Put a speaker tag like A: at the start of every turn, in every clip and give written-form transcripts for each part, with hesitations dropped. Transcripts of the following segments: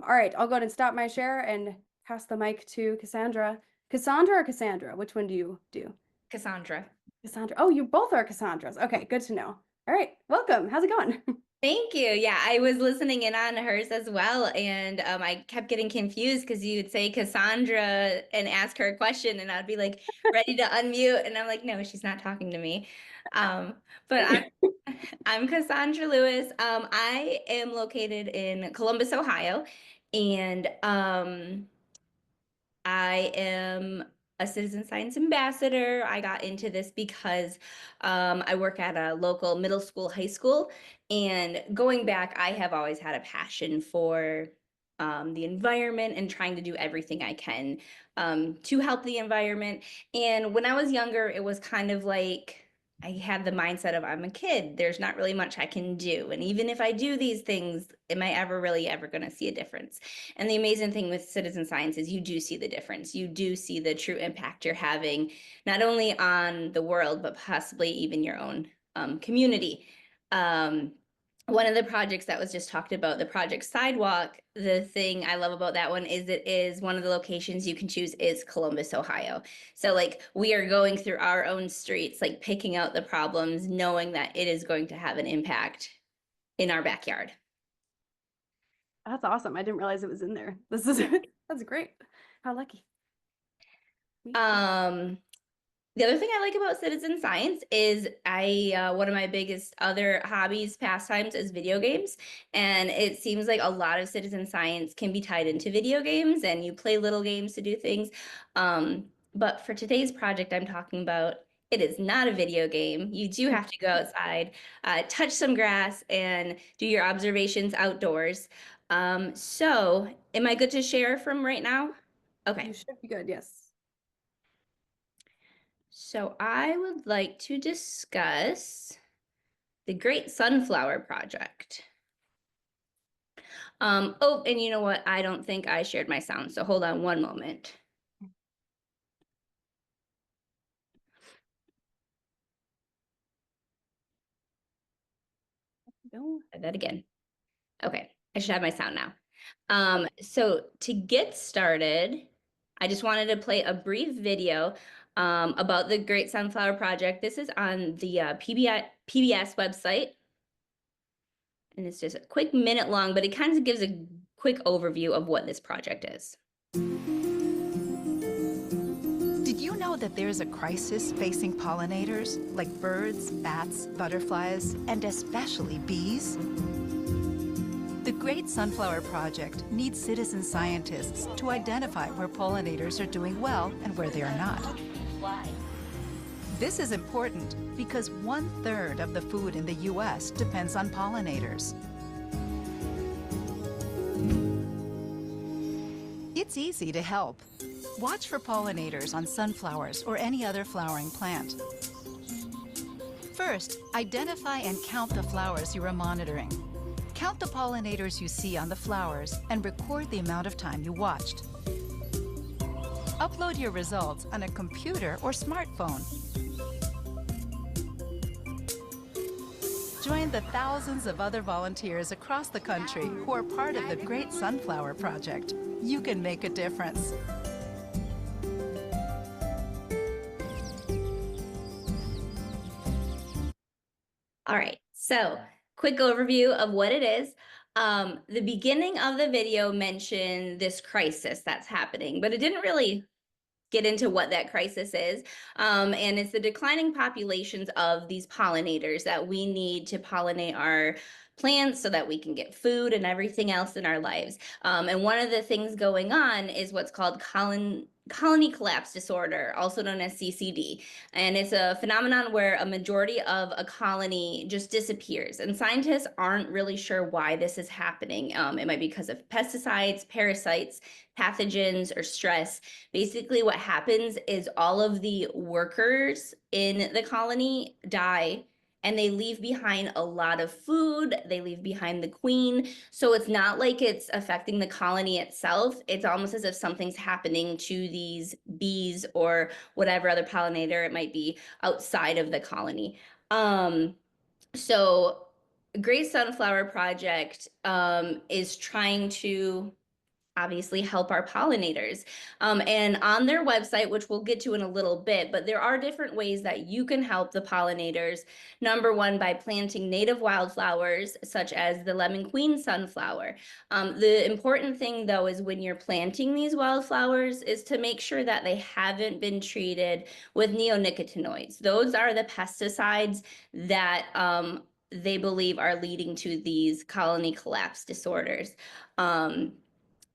A: All right, I'll go ahead and stop my share and pass the mic to Cassandra. Cassandra or Cassandra? Which one do you do?
B: Cassandra.
A: Cassandra. Oh, you both are Cassandras. Okay, good to know. All right, welcome. How's it going?
B: Thank you. Yeah, I was listening in on hers as well, and I kept getting confused because you would say Cassandra and ask her a question, and I'd be like ready to unmute, and I'm like, no, she's not talking to me. But I'm Cassandra Lewis. I am located in Columbus, Ohio, and I am a citizen science ambassador. I got into this because I work at a local middle school, high school. And going back, I have always had a passion for the environment and trying to do everything I can to help the environment. And when I was younger, it was kind of like I had the mindset of I'm a kid. There's not really much I can do. And even if I do these things, am I ever really ever going to see a difference? And the amazing thing with citizen science is you do see the difference. You do see the true impact you're having, not only on the world, but possibly even your own community. Um, One of the projects that was just talked about, the project Sidewalk, the thing I love about that one is it is one of the locations you can choose is Columbus, Ohio. So like we are going through our own streets, like picking out the problems, knowing that it is going to have an impact in our backyard.
A: That's awesome. I didn't realize it was in there. This is that's great. How lucky.
B: Um, The other thing I like about citizen science is one of my biggest other hobbies, pastimes is video games. And it seems like a lot of citizen science can be tied into video games and you play little games to do things. But for today's project I'm talking about, it is not a video game. You do have to go outside, touch some grass and do your observations outdoors. So am I good to share from right now?
A: You
B: Okay.
A: should be good, yes.
B: So I would like to discuss the Great Sunflower Project. Oh, and you know what? I don't think I shared my sound, so hold on one moment.
A: No.
B: Try that again. Okay, I should have my sound now. So to get started, I just wanted to play a brief video about the Great Sunflower Project. This is on the PBS website. And it's just a quick minute long, but it kind of gives a quick overview of what this project is.
C: Did you know that there's a crisis facing pollinators like birds, bats, butterflies, and especially bees? The Great Sunflower Project needs citizen scientists to identify where pollinators are doing well and where they are not. This is important because 1/3 of the food in the U.S. depends on pollinators. It's easy to help. Watch for pollinators on sunflowers or any other flowering plant. First, identify and count the flowers you are monitoring. Count the pollinators you see on the flowers and record the amount of time you watched. Upload your results on a computer or smartphone. Join the thousands of other volunteers across the country who are part of the Great Sunflower Project. You can make a difference.
B: All right, so quick overview of what it is. The beginning of the video mentioned this crisis that's happening, but it didn't really get into what that crisis is. And it's the declining populations of these pollinators that we need to pollinate our plants so that we can get food and everything else in our lives. And one of the things going on is what's called colony collapse disorder, also known as CCD. And it's a phenomenon where a majority of a colony just disappears. And scientists aren't really sure why this is happening. It might be because of pesticides, parasites, pathogens, or stress. Basically, what happens is all of the workers in the colony die and they leave behind a lot of food. They leave behind the queen. So it's not like it's affecting the colony itself. It's almost as if something's happening to these bees or whatever other pollinator it might be outside of the colony. So Great Sunflower Project is trying to obviously help our pollinators. And on their website, which we'll get to in a little bit, but there are different ways that you can help the pollinators. Number one, by planting native wildflowers, such as the lemon queen sunflower. The important thing, though, is when you're planting these wildflowers is to make sure that they haven't been treated with neonicotinoids. Those are the pesticides that they believe are leading to these colony collapse disorders.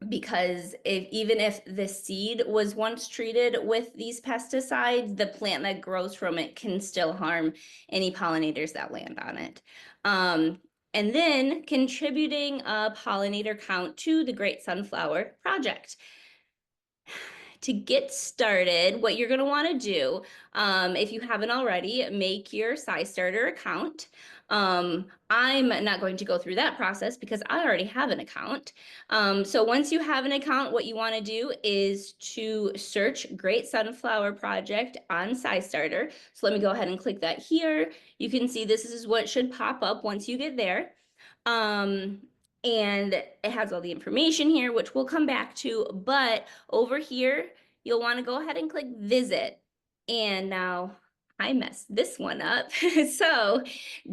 B: Because even if the seed was once treated with these pesticides, the plant that grows from it can still harm any pollinators that land on it. And then contributing a pollinator count to the Great Sunflower Project. To get started, what you're going to want to do, if you haven't already, make your SciStarter account. I'm not going to go through that process because I already have an account. So once you have an account, what you want to do is to search Great Sunflower Project on SciStarter. So let me go ahead and click that here. You can see this is what should pop up once you get there. And it has all the information here, which we'll come back to, but over here, you'll want to go ahead and click visit. And now I messed this one up. So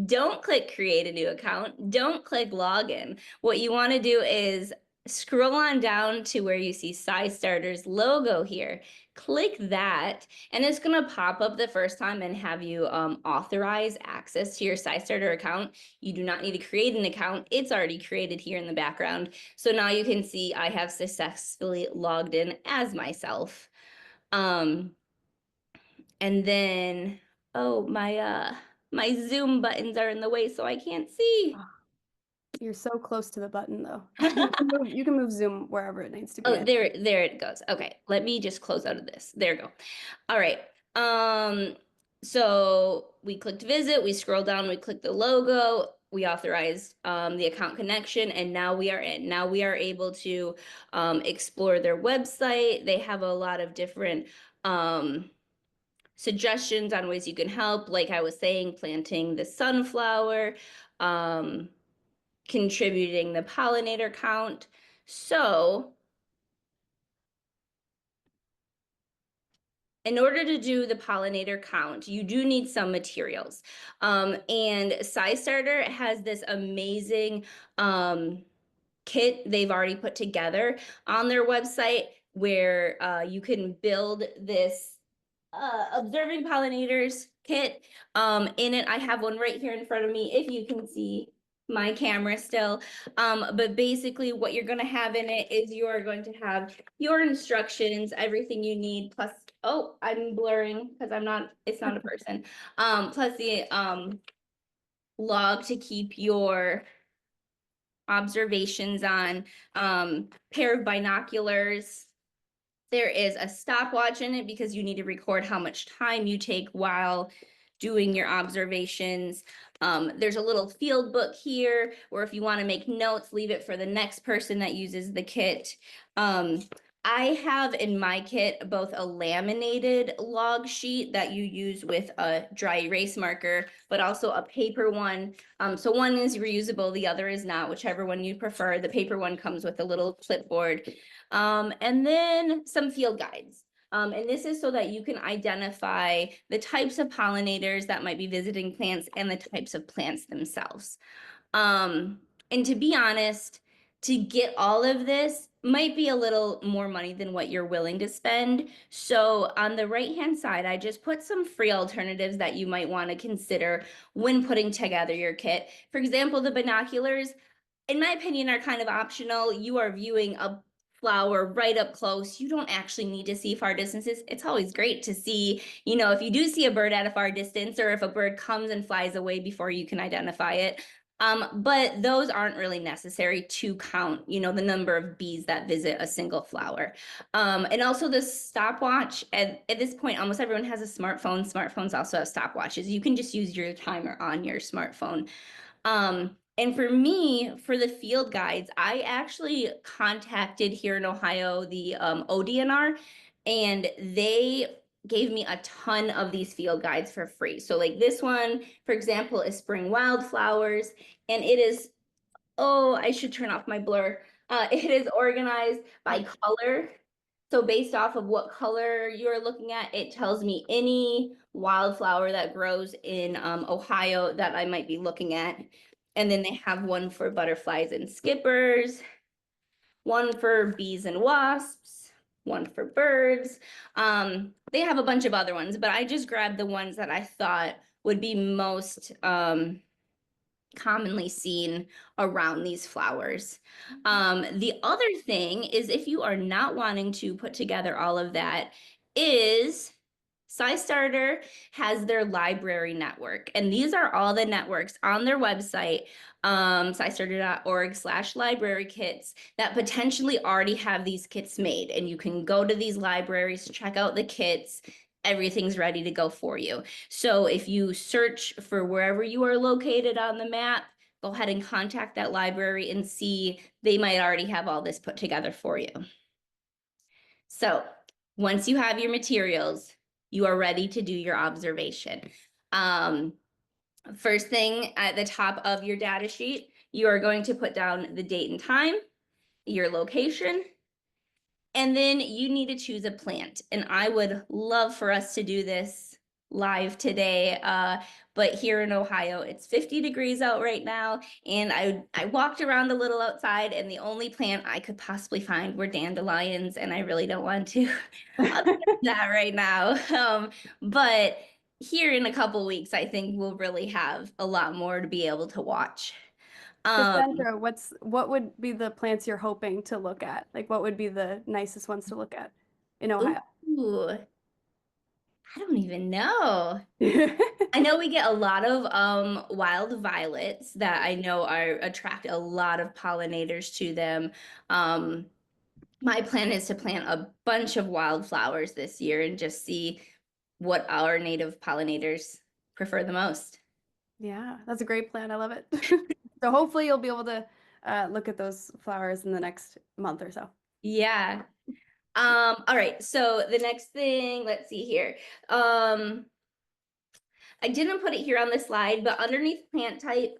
B: don't click create a new account. Don't click login. What you want to do is scroll on down to where you see SciStarter's logo here. Click that, and it's going to pop up the first time and have you authorize access to your SciStarter account. You do not need to create an account. It's already created here in the background. So now you can see I have successfully logged in as myself. And then, oh, my Zoom buttons are in the way, so I can't see.
A: You're so close to the button, though. You can move Zoom wherever it needs to be.
B: Oh, there it goes. Okay, let me just close out of this. There we go. All right. So we clicked visit, we scroll down, we click the logo, we authorized the account connection, and now we are in. Now we are able to explore their website. They have a lot of different suggestions on ways you can help. Like I was saying, planting the sunflower, contributing the pollinator count. So in order to do the pollinator count, you do need some materials. And SciStarter has this amazing kit they've already put together on their website where you can build this observing pollinators kit. In it, I have one right here in front of me, if you can see my camera still. But basically what you're going to have in it is you are going to have your instructions, everything you need, plus, oh, I'm blurring because it's not a person. Plus the log to keep your observations on, pair of binoculars. There is a stopwatch in it because you need to record how much time you take while doing your observations. There's a little field book here, or if you want to make notes, leave it for the next person that uses the kit. I have in my kit both a laminated log sheet that you use with a dry erase marker, but also a paper one. So one is reusable, the other is not, whichever one you prefer. The paper one comes with a little clipboard. And then some field guides. And this is so that you can identify the types of pollinators that might be visiting plants and the types of plants themselves. And to be honest, to get all of this might be a little more money than what you're willing to spend. So on the right-hand side, I just put some free alternatives that you might want to consider when putting together your kit. For example, the binoculars, in my opinion, are kind of optional. You are viewing a flower right up close. You don't actually need to see far distances. It's always great to see, if you do see a bird at a far distance, or if a bird comes and flies away before you can identify it. But those aren't really necessary to count, the number of bees that visit a single flower. And also the stopwatch, at this point, almost everyone has a smartphone. Smartphones also have stopwatches. You can just use your timer on your smartphone. And for me, for the field guides, I actually contacted here in Ohio, the ODNR, and they gave me a ton of these field guides for free. So like this one, for example, is spring wildflowers, and it is, oh, I should turn off my blur. It is organized by color. So based off of what color you're looking at, it tells me any wildflower that grows in Ohio that I might be looking at. And then they have one for butterflies and skippers, one for bees and wasps, one for birds. They have a bunch of other ones, but I just grabbed the ones that I thought would be most commonly seen around these flowers. The other thing is, if you are not wanting to put together all of that, is SciStarter has their library network, and these are all the networks on their website, scistarter.org/library kits, that potentially already have these kits made, and you can go to these libraries, check out the kits. Everything's ready to go for you. So if you search for wherever you are located on the map, go ahead and contact that library and see, they might already have all this put together for you. So once you have your materials, you are ready to do your observation. First thing at the top of your data sheet, you are going to put down the date and time, your location, and then you need to choose a plant. And I would love for us to do this live today, but here in Ohio, it's 50 degrees out right now, and I walked around a little outside, and the only plant I could possibly find were dandelions, and I really don't want to that right now. But here in a couple weeks, I think we'll really have a lot more to be able to watch.
A: Cassandra, what would be the plants you're hoping to look at? Like, what would be the nicest ones to look at in Ohio?
B: Ooh, I don't even know. I know we get a lot of wild violets that I know attract a lot of pollinators to them. My plan is to plant a bunch of wildflowers this year and just see what our native pollinators prefer the most.
A: Yeah, that's a great plan. I love it. So hopefully you'll be able to look at those flowers in the next month or so.
B: Yeah. All right. So the next thing, let's see here. I didn't put it here on the slide, but underneath plant type,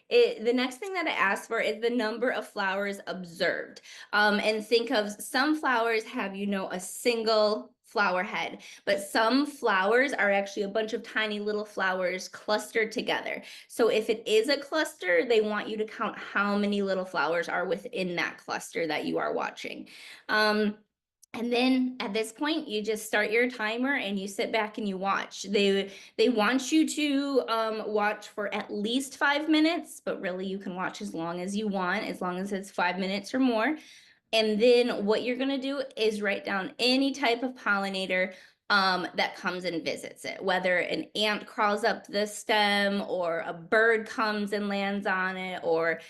B: the next thing that I asked for is the number of flowers observed. And think of some flowers have, a single flower head, but some flowers are actually a bunch of tiny little flowers clustered together. So if it is a cluster, they want you to count how many little flowers are within that cluster that you are watching. And then at this point, you just start your timer and you sit back and you watch. They want you to watch for at least 5 minutes, but really you can watch as long as you want, as long as it's 5 minutes or more. And then what you're gonna do is write down any type of pollinator that comes and visits it, whether an ant crawls up the stem or a bird comes and lands on it, or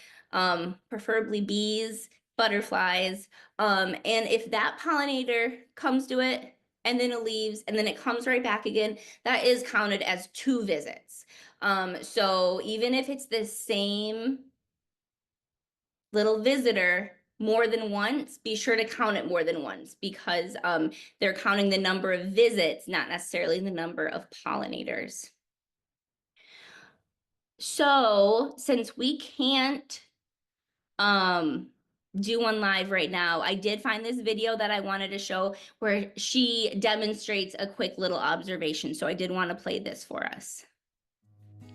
B: preferably bees, butterflies. And if that pollinator comes to it and then it leaves and then it comes right back again, that is counted as 2 visits. So even if it's the same little visitor more than once, be sure to count it more than once, because they're counting the number of visits, not necessarily the number of pollinators. So since we can't do one live right now, I did find this video that I wanted to show where she demonstrates a quick little observation. So I did want to play this for us.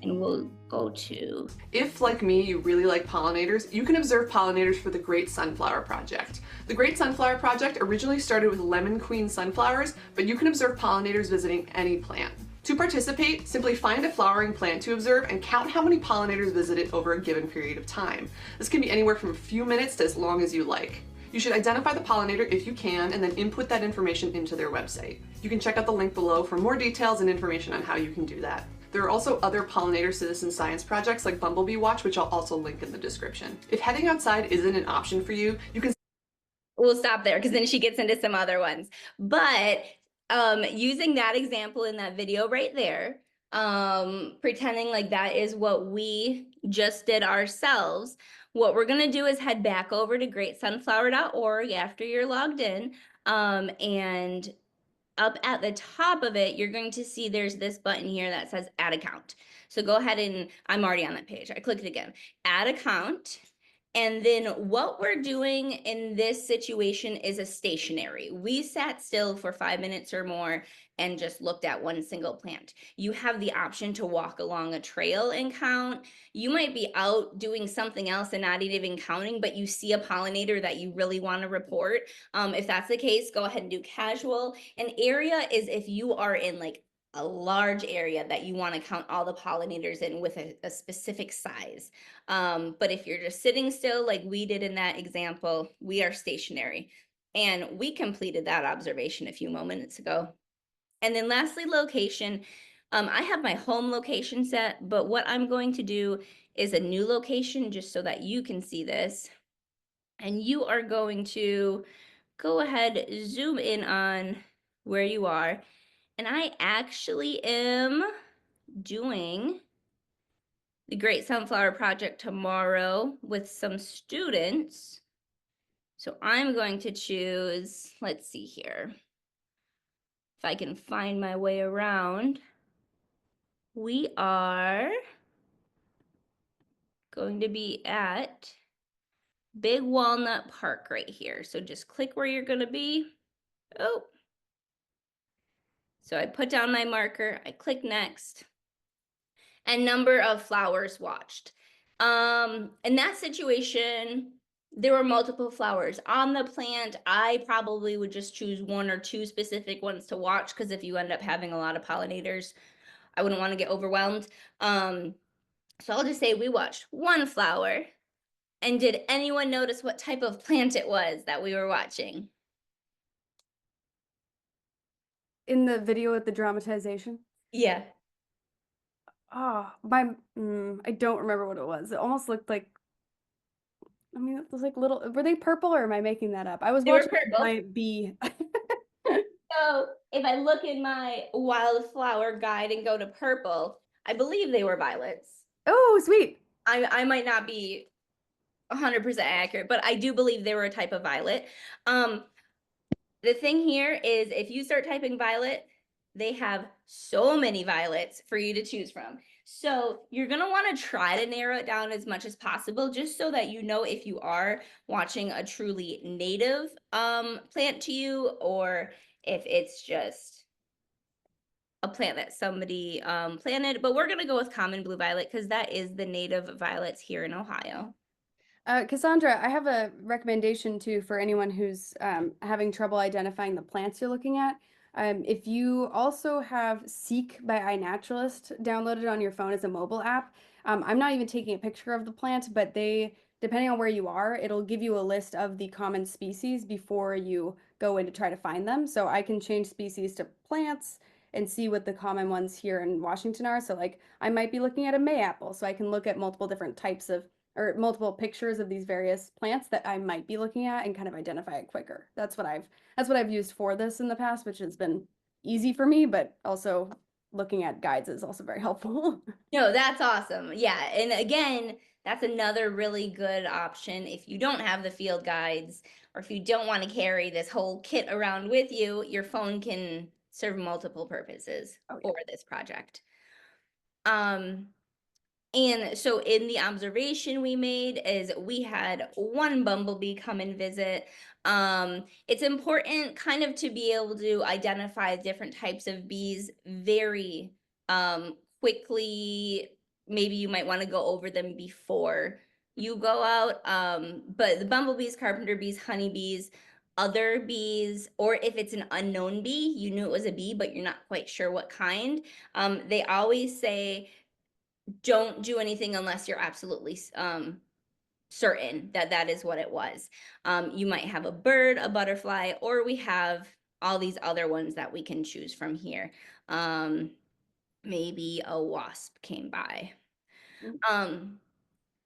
B: And we'll go to...
D: If, like me, you really like pollinators, you can observe pollinators for the Great Sunflower Project. The Great Sunflower Project originally started with lemon queen sunflowers, but you can observe pollinators visiting any plant. To participate, simply find a flowering plant to observe and count how many pollinators visit it over a given period of time. This can be anywhere from a few minutes to as long as you like. You should identify the pollinator if you can, and then input that information into their website. You can check out the link below for more details and information on how you can do that. There are also other pollinator citizen science projects like Bumblebee Watch, which I'll also link in the description. If heading outside isn't an option for you, you can...
B: We'll stop there because then she gets into some other ones. But using that example in that video right there, pretending like that is what we just did ourselves, what we're gonna do is head back over to greatsunflower.org after you're logged in, and up at the top of it, you're going to see there's this button here that says add account. So go ahead and I'm already on that page. I clicked it again, add account. And then what we're doing in this situation is a stationary. We sat still for 5 minutes or more and just looked at one single plant. You have the option to walk along a trail and count. You might be out doing something else and not even counting, but you see a pollinator that you really want to report. If that's the case, go ahead and do casual. An area is if you are in like a large area that you want to count all the pollinators in with a specific size. But if you're just sitting still, like we did in that example, we are stationary. And we completed that observation a few moments ago. And then lastly, location. I have my home location set, but what I'm going to do is a new location just so that you can see this. And you are going to go ahead, zoom in on where you are. And I actually am doing the Great Sunflower Project tomorrow with some students. So I'm going to choose, let's see here, if I can find my way around. We are going to be at Big Walnut Park right here. So just click where you're going to be. Oh, so I put down my marker, I click next, and number of flowers watched. In that situation, there were multiple flowers on the plant. I probably would just choose 1 or 2 specific ones to watch, because if you end up having a lot of pollinators, I wouldn't want to get overwhelmed. So I'll just say we watched 1 flower. And did anyone notice what type of plant it was that we were watching?
A: In the video with the dramatization?
B: Yeah.
A: Oh, I don't remember what it was. It almost looked like, I mean, it was like little, were they purple or am I making that up? I was
B: They were
A: watching a
B: purple.
A: giant bee.
B: So if I look in my wildflower guide and go to purple, I believe they were violets.
A: Oh, sweet.
B: I might not be 100% accurate, but I do believe they were a type of violet. The thing here is if you start typing violet, they have so many violets for you to choose from. So you're going to want to try to narrow it down as much as possible, just so that you know if you are watching a truly native plant to you, or if it's just a plant that somebody planted. But we're going to go with common blue violet because that is the native violets here in Ohio.
A: Cassandra, I have a recommendation too for anyone who's having trouble identifying the plants you're looking at. If you also have Seek by iNaturalist downloaded on your phone as a mobile app, I'm not even taking a picture of the plant, but depending on where you are, it'll give you a list of the common species before you go in to try to find them. So I can change species to plants and see what the common ones here in Washington are. So like I might be looking at a mayapple, so I can look at multiple different types of or multiple pictures of these various plants that I might be looking at and kind of identify it quicker. That's what I've used for this in the past, which has been easy for me, but also looking at guides is also very helpful.
B: No, that's awesome. Yeah. And again, that's another really good option if you don't have the field guides, or if you don't want to carry this whole kit around with you, your phone can serve multiple purposes for this project. And so in the observation we made is we had 1 bumblebee come and visit. It's important kind of to be able to identify different types of bees very quickly. Maybe you might want to go over them before you go out. But the bumblebees, carpenter bees, honeybees, other bees, or if it's an unknown bee, you knew it was a bee, but you're not quite sure what kind. They always say, don't do anything unless you're absolutely certain that that is what it was. You might have a bird, a butterfly, or we have all these other ones that we can choose from here. Maybe a wasp came by.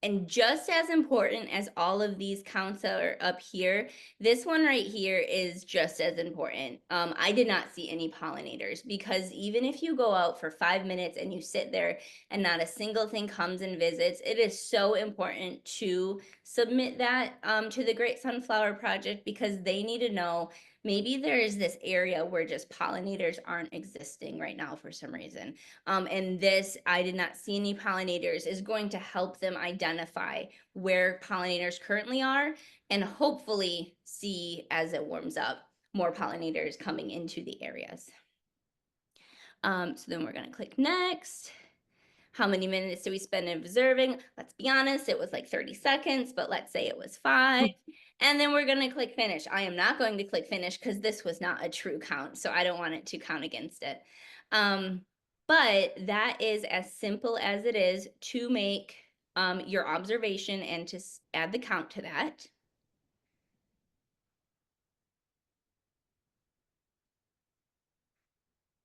B: And just as important as all of these counts are up here, this one right here is just as important. I did not see any pollinators, because even if you go out for 5 minutes and you sit there and not a single thing comes and visits, it is so important to submit that to the Great Sunflower Project, because they need to know maybe there is this area where just pollinators aren't existing right now for some reason. And this, I did not see any pollinators, is going to help them identify identify where pollinators currently are and hopefully see as it warms up more pollinators coming into the areas. So then we're going to click next. How many minutes do we spend observing? Let's be honest, it was like 30 seconds, but let's say it was 5. And then we're going to click finish. I am not going to click finish because this was not a true count, so I don't want it to count against it. But that is as simple as it is to make your observation and to add the count to that.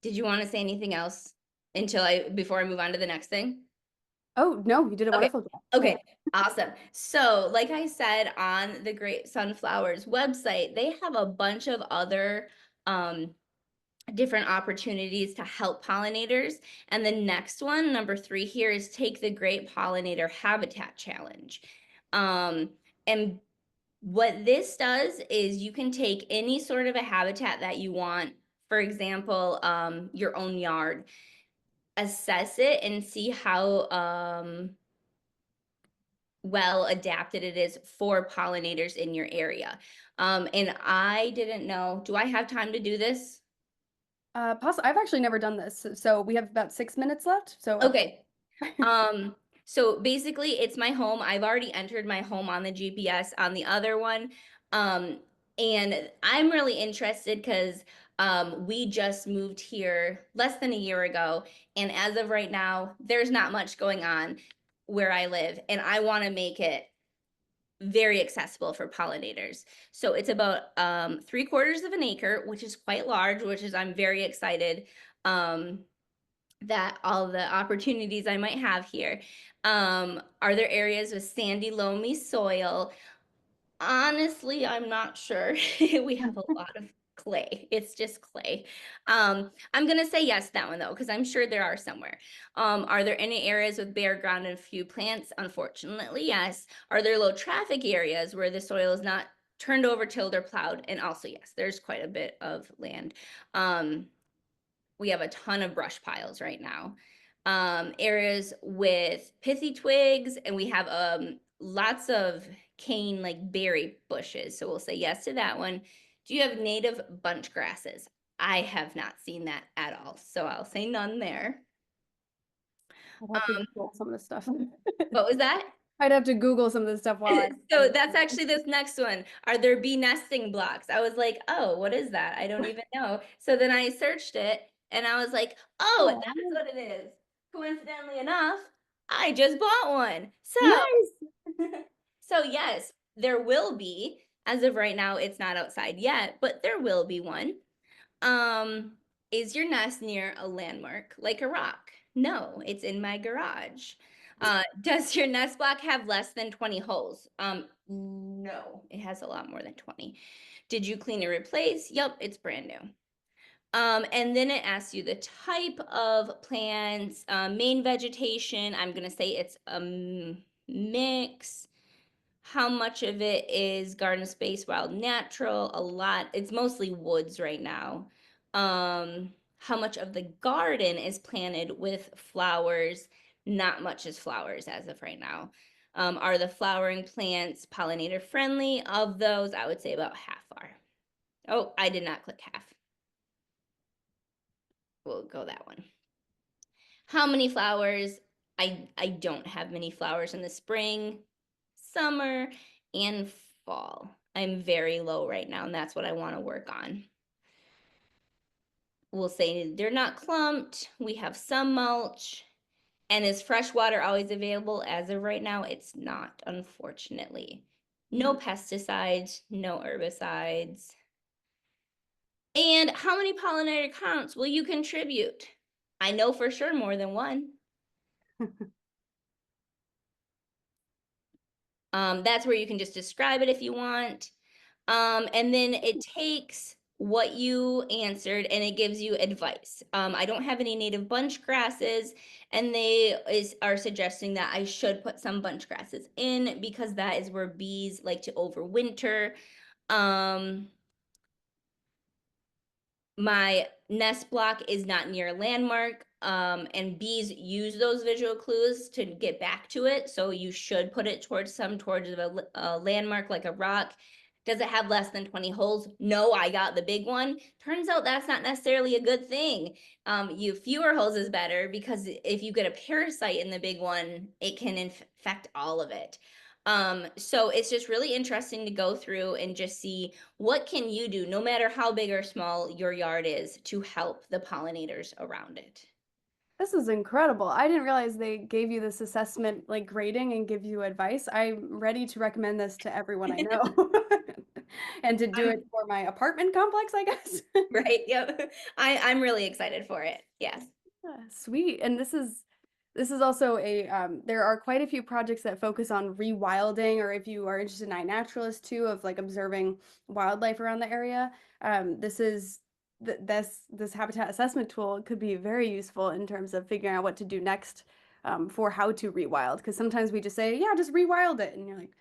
B: Did you want to say anything else before I move on to the next thing?
A: Oh, no, you did a wonderful job.
B: Okay, awesome. So like I said, on the Great Sunflowers website, they have a bunch of other different opportunities to help pollinators. And the next one, number 3 here, is take the Great Pollinator Habitat Challenge. And what this does is you can take any sort of a habitat that you want, for example, your own yard, assess it and see how well adapted it is for pollinators in your area. And I didn't know, do I have time to do this?
A: I've actually never done this, so we have about 6 minutes left. So
B: Okay. So basically it's my home. I've already entered my home on the GPS on the other one. And I'm really interested because we just moved here less than a year ago. And as of right now, there's not much going on where I live. And I want to make it very accessible for pollinators. So it's about 3/4 of an acre, which is quite large, I'm very excited that all the opportunities I might have here. Are there areas with sandy, loamy soil? Honestly, I'm not sure. We have a lot of clay. It's just clay. I'm gonna say yes to that one though, because I'm sure there are somewhere. Are there any areas with bare ground and few plants? Unfortunately, yes. Are there low traffic areas where the soil is not turned over, tilled, or plowed? And also, yes, there's quite a bit of land. We have a ton of brush piles right now. Areas with pithy twigs, and we have lots of cane like berry bushes. So we'll say yes to that one. Do you have native bunch grasses? I have not seen that at all. So I'll say none there.
A: I'd have to Google some of this stuff.
B: What was that?
A: I'd have to Google some of this stuff while
B: So that's actually this next one. Are there bee nesting blocks? I was like, oh, what is that? I don't even know. So then I searched it and I was like, oh, that's what it is. Coincidentally enough, I just bought one. So,
A: Nice.
B: so yes, there will be. As of right now, it's not outside yet, but there will be one. Is your nest near a landmark like a rock? No, it's in my garage. Does your nest block have less than 20 holes? No, it has a lot more than 20. Did you clean or replace? Yep, it's brand new. And then it asks you the type of plants, main vegetation. I'm gonna say it's a mix. How much of it is garden space, wild, natural? A lot. It's mostly woods right now. How much of the garden is planted with flowers? Not much is flowers as of right now. Are the flowering plants pollinator friendly? Of those, I would say about half are. Oh, I did not click half. We'll go that one. How many flowers? I don't have many flowers in the spring, summer, and fall. I'm very low right now, and that's what I want to work on. We'll say they're not clumped. We have some mulch. And is fresh water always available? As of right now, it's not, unfortunately. No pesticides, no herbicides. And how many pollinator counts will you contribute? I know for sure more than one. That's where you can just describe it if you want. And then it takes what you answered and it gives you advice. I don't have any native bunch grasses, and they are suggesting that I should put some bunch grasses in because that is where bees like to overwinter. My nest block is not near a landmark, and bees use those visual clues to get back to it. So you should put it towards a landmark like a rock. Does it have less than 20 holes? No, I got the big one. Turns out that's not necessarily a good thing. You fewer holes is better, because if you get a parasite in the big one, it can infect all of it. So it's just really interesting to go through and just see what can you do, no matter how big or small your yard is, to help the pollinators around it.
A: This is incredible. I didn't realize they gave you this assessment like grading and give you advice. I'm ready to recommend this to everyone I know. And to do it for my apartment complex, I guess.
B: Right. Yep. I'm really excited for it. Yes.
A: Yeah, sweet. And this is also a there are quite a few projects that focus on rewilding, or if you are interested in iNaturalist too, of like observing wildlife around the area. This is this habitat assessment tool could be very useful in terms of figuring out what to do next for how to rewild. Because sometimes we just say, yeah, just rewild it, and you're like,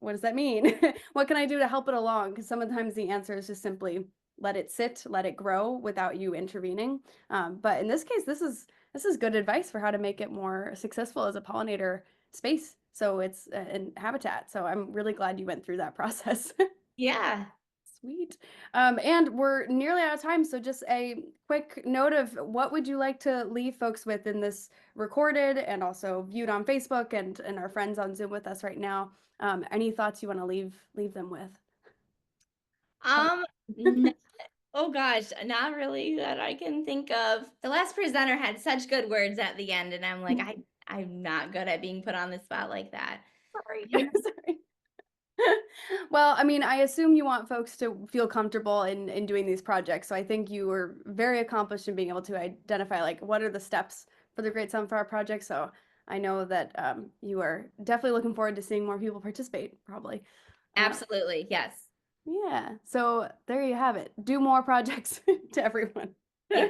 A: what does that mean? What can I do to help it along? Because sometimes the answer is just simply let it sit, let it grow without you intervening. But in this case, this is good advice for how to make it more successful as a pollinator space. So it's an habitat. So I'm really glad you went through that process.
B: Yeah.
A: Sweet. And we're nearly out of time. So just a quick note of what would you like to leave folks with in this recorded and also viewed on Facebook and our friends on Zoom with us right now? Any thoughts you want to leave them with?
B: No, oh gosh, not really that I can think of. The last presenter had such good words at the end, and I'm like, I'm not good at being put on the spot like that.
A: Sorry. Sorry. Well, I mean, I assume you want folks to feel comfortable in doing these projects. So I think you were very accomplished in being able to identify like what are the steps for the Great Sunflower Project. So I know that you are definitely looking forward to seeing more people participate, probably.
B: Absolutely, yes.
A: Yeah. So there you have it. Do more projects to everyone.
B: Yeah.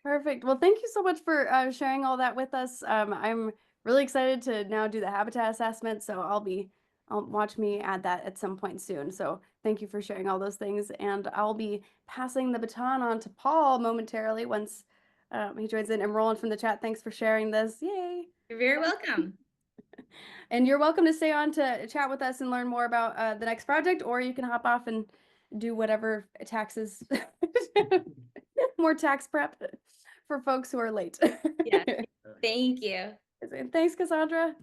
A: Perfect. Well, thank you so much for sharing all that with us. I'm really excited to now do the habitat assessment, so I'll watch me add that at some point soon. So thank you for sharing all those things, and I'll be passing the baton on to Paul momentarily once he joins in. And Roland from the chat, thanks for sharing this. Yay!
B: You're very welcome.
A: And you're welcome to stay on to chat with us and learn more about the next project, or you can hop off and do whatever taxes, more tax prep for folks who are late.
B: Yeah. Thank you.
A: Thanks, Cassandra.